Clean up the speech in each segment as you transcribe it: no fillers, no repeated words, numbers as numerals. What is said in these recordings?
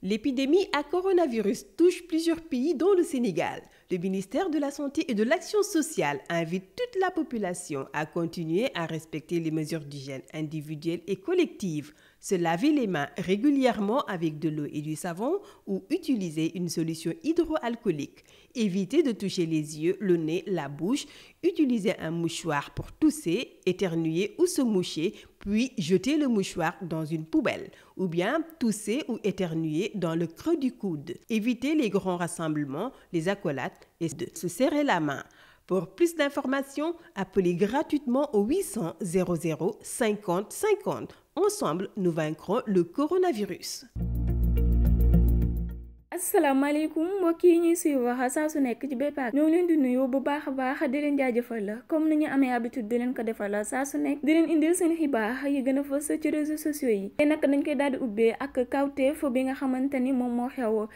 L'épidémie à coronavirus touche plusieurs pays dont le Sénégal. Le ministère de la Santé et de l'Action sociale invite toute la population à continuer à respecter les mesures d'hygiène individuelles et collectives, se laver les mains régulièrement avec de l'eau et du savon ou utiliser une solution hydroalcoolique. Éviter de toucher les yeux, le nez, la bouche, utiliser un mouchoir pour tousser, éternuer ou se moucher, puis jeter le mouchoir dans une poubelle, ou bien tousser ou éternuer dans le creux du coude. Éviter les grands rassemblements, les accolades et de se serrer la main. Pour plus d'informations, appelez gratuitement au 800 00 50 50. Ensemble, nous vaincrons le coronavirus. asalaamaaleykum mbokk yi ñuy suivre saa su nekk ci Bpactu ñoo ngi leen di nuyu bu baax a baax di leen jaajëfal la comme ni ñu amee habitude di leen ko defal saa su nekk di leen indil seen xibaar yi gën a fës ci réseaux sociaux yi tey nag dañ koy daal di ubbee ak kawteef bi nga xamante ni moom moo xew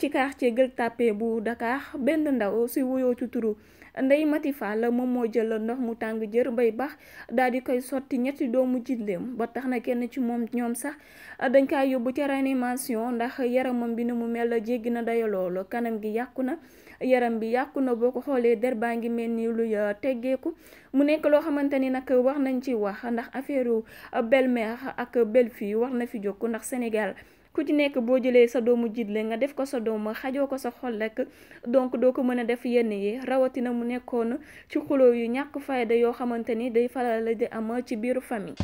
ci quartier Gueule Tapée bu Dakar benn ndaw si wuyoo ci turu Ndeye Mati Fall moom moo jël ndox mu tàng jër bay bax daal di koy sotti ñetti doomu jiitleem ba tax na kenn ci ñoom sax dañ kaa yóbbu ca réanimation ndax yaramam bi ni mu mel jéggi na dayo loolu kanam gi yàqu na yaram bi yàqu na boo ko xoolee der baa ngi mel ni luy teggeeku mu nekk loo xamante ni nag wax nañ ci wax ndax affaire belle-mère ak belle-fille war na fi jóg ndax Sénégal ku ci nekk boo jëlee sa doomu jiitle nga def ko sa doom xajoo ko sa xol rek donc doo ko mën a def yenn yi rawatina mu nekkoon ci xuloo yu ñàkk fayda yoo xamante ni day faral di am ci biiru famille.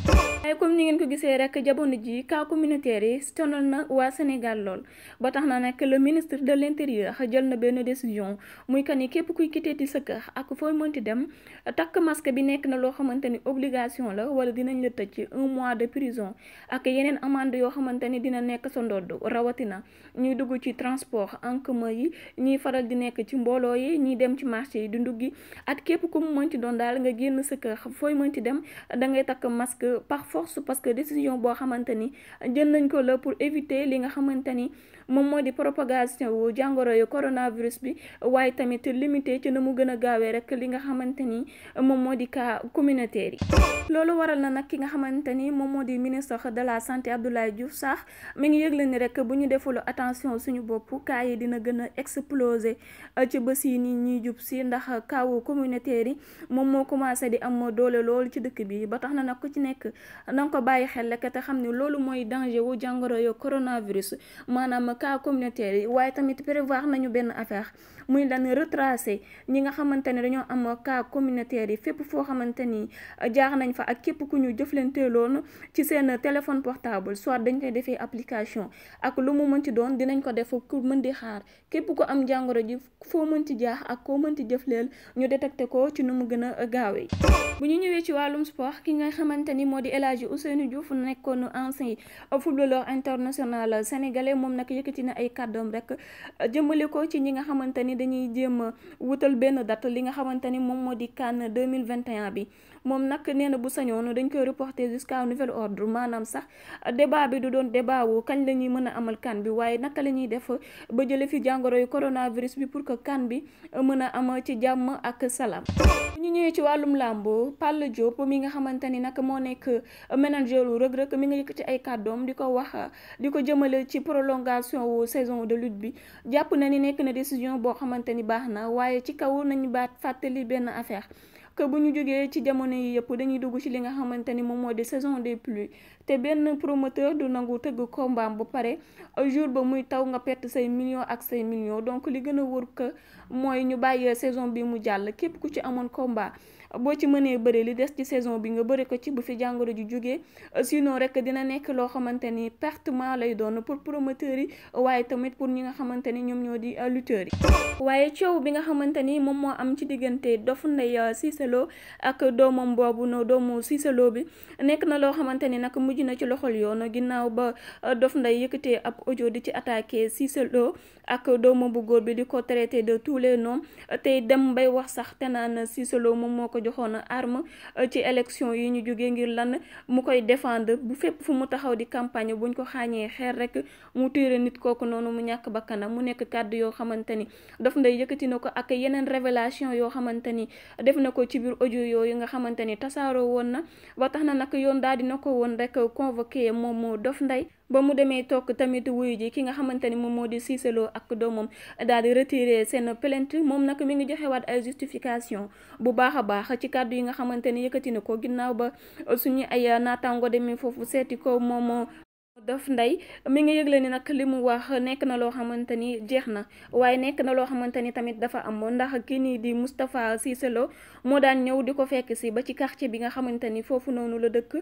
waaye comme ni ngeen ko gisee rek jamono ji cas communautaire yi sonal na waa Sénégal lool ba tax na nag le ministre de l'intérieur jël na benn décision muy que ni képp kuy quitté sa kër ak fooy mënti dem takk masque bi nekk na loo xamante ni obligation la wala dinañ la tëj ci 1 mois de prison ak yeneen amende yoo xamante ni dina nekk ndodd rawatina ñuy dugg ci transport en commun yi ñuy faral di nekk ci mbooloo yi ñuy dem ci marché yi di nduggi at képp ku mu mënti doon daal nga génn sa kër fooy mënti dem da ngay takk masque par force parce que décision boo xamante ni jël nañ ko la pour éviter li nga xamante ni moom moo di propagation wu jàngoro yu coronavirus bi waaye tamit limité ci na mu gën a gaawee rek li nga xamante ni moom moo di cas communautaire yi loolu waral na nag ki nga xamante ni moom moo di ministre de la santé Abdoulaye Diouf Sarr mi ngi yëgle ni rek bu ñu deful attention suñu bopp cas yi dina gën a exploser ci bés yi ni ñuy jub si ndax kawu communautaire yi moom moo commencé di am doole loolu ci dëkk bi ba tax na nag ku ci nekk na nga ko bàyyi xel rek te xam ne loolu mooy danger wu jàngoro yu coronavirus maanaam cas communautaire yi waaye tamit prévoir nañu benn affaire muy lan retracer ñi nga xamante ne dañoo am cas communautaire yi fépp foo xamante ni jaar nañ fa ak képp ku ñu jëflanteeloon ci seen téléphone portable soit dañ koy defee application ak lu mu mënti doon dinañ ko def pour mën di xaar képp ko am jàngoro ji foo mënti jaax ak koo mënti jëfleel ñu détecté ko ci nu mu gën a gaawee. bu ñu ñëwee ci wàllum sport ki nga xamante ni moo di El Hadji Ousseynou Diouf nekkoon ancien footballeur international sénégalais moom nag yëkkati na ay kàddoom rek jëmale ko ci ñi nga xamante ni dañuy jéem a wutal benn date li nga xamante ni moom moo di CAN 2021 bi moom nag nee na bu sañoon dañ koy reporter jusqu'à nouvel ordre maanaam sax débat bi du doon débat wu kañ la ñuy mën a amal CAN bi waaye naka la ñuy def ba jële fi jàngoro yu coronavirus bi pour que CAN bi mën a am ci jàmm ak salaam. ñu ñëwee ci wàllum làmbo Palla Diop mi nga xamante ni nag moo nekk manager lu Reug Reug mi nga yëkk ci ay kàddoom di ko wax di ko jëmale ci prolongation wu saison de lutte bi jàpp na ni nekk na décision boo xamante ni baax na waaye ci kaw nañu baat fàttali benn affaire que bu ñu jógee ci jamono yi yëpp dañuy dugg ci li nga xamante ni moom moo di saison des pluies te benn promoteur du nangu tëgg combat ba pare jour ba muy taw nga perte say millions ak say millions donc li gën a wër que mooy ñu bàyyee saison bi mu jàll képp ku ci amoon combat boo ci mënee bëri li des ci saison bi nga bëri ko ci bu fi jàngoro ji jógee sinon rek dina nekk loo xamante ni pertement lay doon pour promoteurs yi waaye tamit pour ñi nga xamante ni ñoom ñoo di lutteurs yi. waaye coow bi nga xamante ni moom moo am ci diggante Dof Ndeye Cissé Lo ak doomam boobu no doomu Cissé Lo bi nekk na loo xamante ni nag mujj na ci loxol yoon ginnaaw ba Dof Ndeye yëkkatee ab audio di ci attaqué Cissé Lo ak doomam bu góor bi di ko traité de tous les noms tey dem bay wax sax te naan Cissé Lo moom moo ko joxoon arme ci élection yi ñu jógee ngir lan mu koy défendre bu fépp fu mu taxaw di campagne buñ ko xaañee xeer rek mu téere nit kooku noonu mu ñàkk bakkanam mu nekk kàddu yoo xamante ni Dof Ndeye yëkkati na ko ak yeneen révélation yoo xamante ni def na ko ci biir audio yooyu nga xamante ni tasaaroo woon na ba tax na nag yoon daal dina ko woon rek convoqué moom Dof Ndeye ba mu demee toog tamit wuyu ji ki nga xamante ni moom moo di Cissé Lo ak doomam daal di retiré seen plainte moom nag mi ngi joxewaat ay justification bu baax a baax ci kàddu yi nga xamante ni yëkkati na ko ginnaaw ba suñu ay naataango demee foofu seeti ko moom Dof Ndeye mi ngi yëgle ni nag li mu wax nekk na loo xamante ni jeex na waaye nekk na loo xamante ni tamit dafa am ndax kii nii di Moustapha Cissé Lo moo daan ñëw di ko fekk si ba ci quartier bi nga xamante ni foofu noonu la dëkk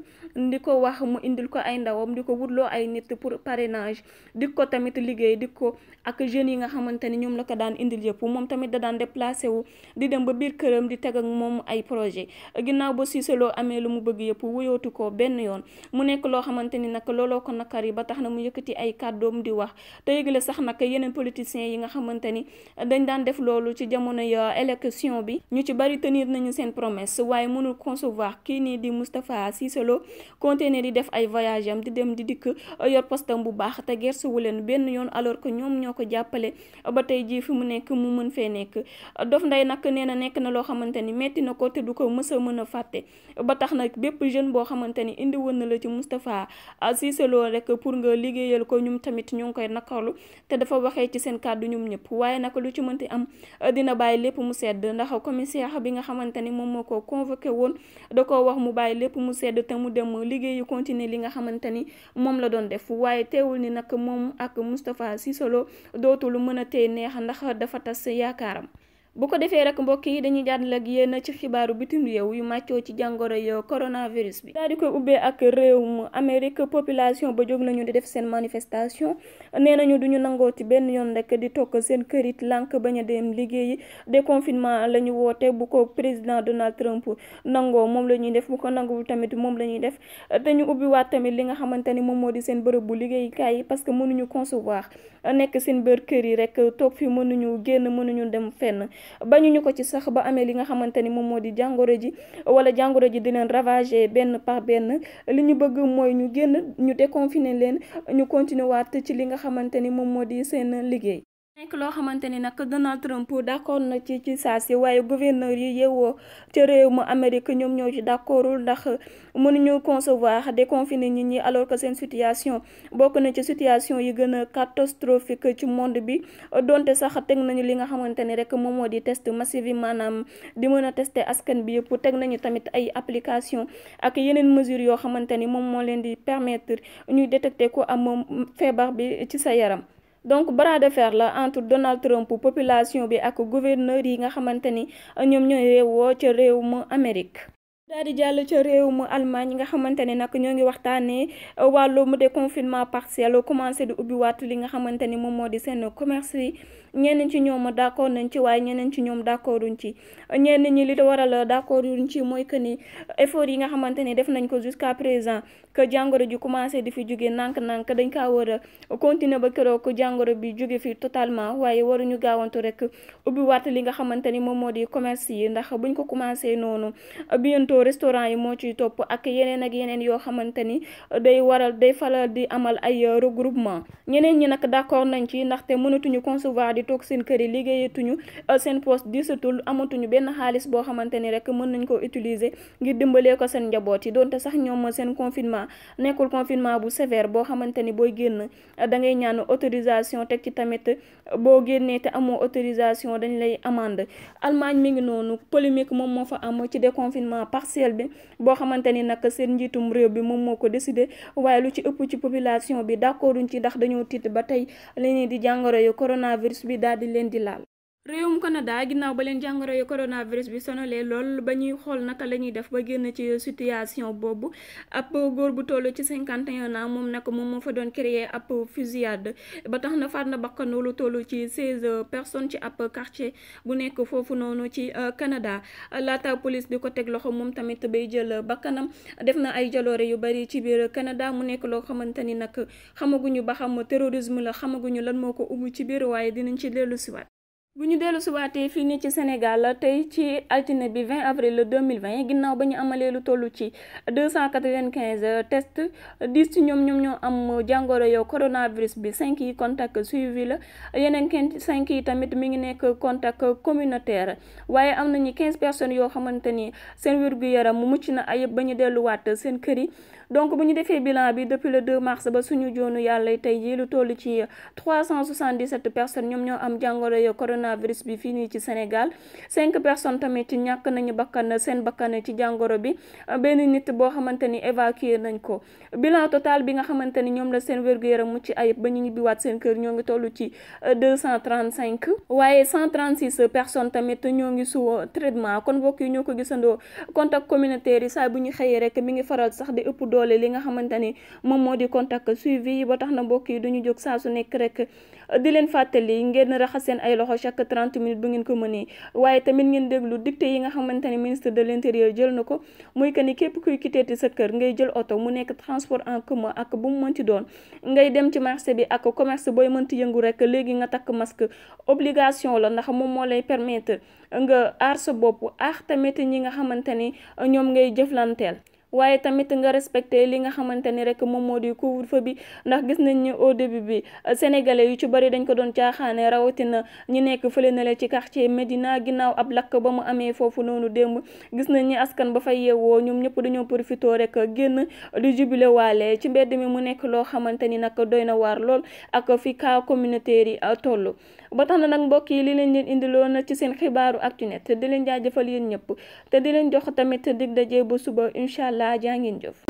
di ko wax mu indil ko ay ndawam di ko wutloo ay nit pour parrainage di ko tamit liggéey di ko ak jeunes yi nga xamante ni ñoom la ko daan indil yëpp moom tamit da daan déplacé wu di dem ba biir këram di teg ak moom ay projet ginnaaw ba Cissé Lo amee lu mu bëgg yëpp wuyootu ko benn yoon mu nekk loo xamante ni nag looloo ko nakar yi ba tax na mu yëkkati ay kàddoom di wax te yëgle sax nag yeneen politiciens yi nga xamante ni dañ daan def loolu ci jamono élection bi ñu ci bari tenir nañu seen promesse waaye mënul concevoir kii nii di Moustapha Cissé Lo continuer di def ay voyage am di dem di dikk yor postam bu baax te gersuwu leen benn yoon alors que ñoom ñoo ko jàppale ba tey jii fi mu nekk mu mën fee nekk. Dof Ndeye nag nee na nekk na loo xamante ni metti na ko te du ko mës a mën a fàtte ba tax nag bépp jeune boo xamante ni indi woon na la ci Moustapha Cissé Lo rek pour nga liggéeyal ko ñum tamit ñu ngi koy nakarlu te dafa waxee ci seen kàddu ñum ñëpp waaye nag lu ci mënti am dina bàyyi lépp mu sedd ndax commissaire bi nga xamante ni moom moo ko convoqué woon da ko wax mu bàyyi lépp mu sedd te mu dem liggéeyu continuer li nga xamante ni moom la doon def waaye teewul ni nag moom ak Moustapha Cissé Lo dootul mën a tey neex ndax dafa tas yaakaaram. bu ko defee rek mbokk yi dañuy jàddal ak yéen ci xibaaru bitim réew yu màccoo ci jàngoro yo coronavirus bi daal di koy ubbee ak réewum Amérique population ba jóg nañu di def seen manifestation nee nañu duñu nangoo ci benn yoon rek di toog seen kërit lànk bañ a dem liggéeyi déconfinement la ñu woote bu ko président Donald Trump nangoo moom la ñuy def bu ko nanguwul tamit moom la ñuy def te ñu ubbiwaat tamit li nga xamante ni moom moo di seen bërëb bu liggéeyukaay yi parce que mënuñu concevoir nekk seen bër kër yi rek toog fi mënuñu génn mënuñu dem fenn bañuñu ko ci sax ba amee li nga xamante ni moom moo di jàngoro ji wala jàngoro ji di leen ravager benn par benn li ñu bëgg mooy ñu génn ñu déconfiner leen ñu continuer waat ci li nga xamante ni moom moo di seen liggéey. nekk loo xamante ni nag Donald Trump d'accord na ci saa si waaye gouverneur yi yeewoo ca réew mu Amérique ñoom ñoo ci d'accordul ndax mënuñu concevoir déconfiner nit ñi alors que seen situation bokk na ci situation yi gën a catastrophique ci monde bi donte sax teg nañu li nga xamante ni rek moom moo di test massif yi maanaam di mën a tester askan bi yëpp teg nañu tamit ay application ak yeneen mesures yoo xamante ni moom moo leen di permettre ñuy détecter ko am feebar bi ci sa yaram. donc bras de fer la entre Donald Trump population bi ak gouverneur yi nga xamante ni ñoom ñooy yeewoo ca réew mu Amérique. daal di jàll ca réew mu Allemagne nga xamante ne nag ñoo ngi waxtaanee wàllum déconfinement partiel commencé di ubbiwaat li nga xamante ni moom moo di seen commerce yi ñenn ci ñoom d'accord nañ ci waaye ñeneen ci ñoom d'accorduñ ci ñenn ñi li waral d'accorduñ ci mooy que ni effort yi nga xamante ni def nañ ko jusqu'à présent que jàngoro ji commencé di fi jóge nànk-nànk dañ kaa war a continuer ba keroog jàngoro bi jóge fi totalement waaye waruñu gaawantu rek ubbiwaat li nga xamante ni moom moo di commerce yi ndax buñ ko commencé noonu bientôt restaurant yi moo ciy topp ak yeneen ak yeneen yoo xamante ni day falal di amal ay regroupement ñeneen ñi nag d'accord nañ ci ndaxte mënatuñu concevoir di toog seen kër yi liggéeyatuñu seen poste disatul amatuñu benn xaalis boo xamante ni rek mën nañ ko utiliser ngir dimbalee ko seen njaboot yi donte sax ñoom seen confinement nekkul confinement bu sévère boo xamante ni booy génn da ngay ñaan autorisation teg ci tamit boo génnee te amoo autorisation dañ lay amende. Allemagne mi ngi noonu polémique moom moo fa am ci déconfinement partiel bi boo xamante ni nag seen njiitum réew bi moom moo ko décidé waaye lu ci ëpp ci population bi d'accorduñ ci ndax dañoo tiit ba tey li di jàngoro yu coronavirus bi daal di leen di laal. réewum Canada ginnaaw ba leen jàngoro yu coronavirus bi sonalee lool ba ñuy xool naka la ñuy def ba génn ci situation boobu ab góor bu toll ci 51 ans moom nag moom moo fa doon créer ab fusillade ba tax na faat na bakkanu lu toll ci 16 personnes ci ab quartier bu nekk foofu noonu ci Canada laata police di ko teg loxo moom tamit bay jël bakkanam def na ay jaloore yu bari ci biir Canada mu nekk loo xamante ni nag xamaguñu ba xam terrorisme la xamaguñu lan moo ko ubbi ci biir waaye dinañ ci dellu siwaat. bu ñu dellu siwaatee fii nii ci Sénégal tey ci altine bi 20 avril 2020 ginnaaw ba ñu amalee lu toll ci 295 tests 10 ci ñoom ñoo am jàngoro yow coronavirus bi 5 yi contact suivi la yeneen 5 yi tamit mi ngi nekk contact communautaire waaye am nañu 15 personnes yoo xamante ni seen wér-gu-yaram mu mucc na ayib ba ñu delluwaat seen kër yi donc bu ñu defee bilan bi depuis le 2 mars ba suñu joonu yàlla tey ji lu toll ci 377 personnes ñoom ñoo am jàngoro yo coronavirus bi fii nii ci Sénégal 5 personnes tamit ñàkk nañu seen bakkan ci jàngoro bi benn nit boo xamante ni évacué nañ ko. Bilan total bi nga xamante ni ñoom la seen wér-gu-yaram mucc ayib ba ñu ñibbiwaat seen kër ñoo ngi toll ci 235 waaye 136 personnes tamit ñoo ngi sous traitement. kon mbokk yi ñoo ko gisandoo contact communautaire yi saa bu ñu xëyee rek mi ngi faral sax di ëpp doole li nga xamante ni moom moo di contact suivi yi ba tax na mbokk yi duñu jóg saa su nekk rek di leen fàttali ngeen raxas seen ay loxo chaque 30 minutes bu ngeen ko mënee waaye tamit ngeen déglu dicté yi nga xamante ni ministre de l'intérieur jël na ko muy que ni képp kuy quitté sa kër ngay jël oto mu nekk transport en commun ak bu mu mënti doon ngay dem ci marché bi ak commerce booy mënti yëngu rek léegi nga takk masque obligation la ndax moom moo lay permettre nga aar sa bopp aar tamit ñi nga xamante ni ñoom ngay jëflanteel. waaye tamit nga respecté li nga xamante ni rek moom moo di couvre-feu bi ndax gis nañ ni au début bi sénégalais yu ci bari dañ ko doon caaxaane rawatina ñi nekk fële na le ci quartier Médina ginnaaw ab lakk ba mu amee foofu noonu démb gis nañ ni askan ba fay yeewoo ñoom ñëpp dañoo profité rek génn di jubilé waale ci mbedd mi mu nekk loo xamante ni nag doy na waar lool ak fi cas communautaire yi toll. ba tax na nag mbokk yi li leen indiloon ci seen xibaaru Actunet di leen jaajëfal yéen ñëpp te di leen jox tamit dig daje bu suba incha allah jaa ngeen jëf.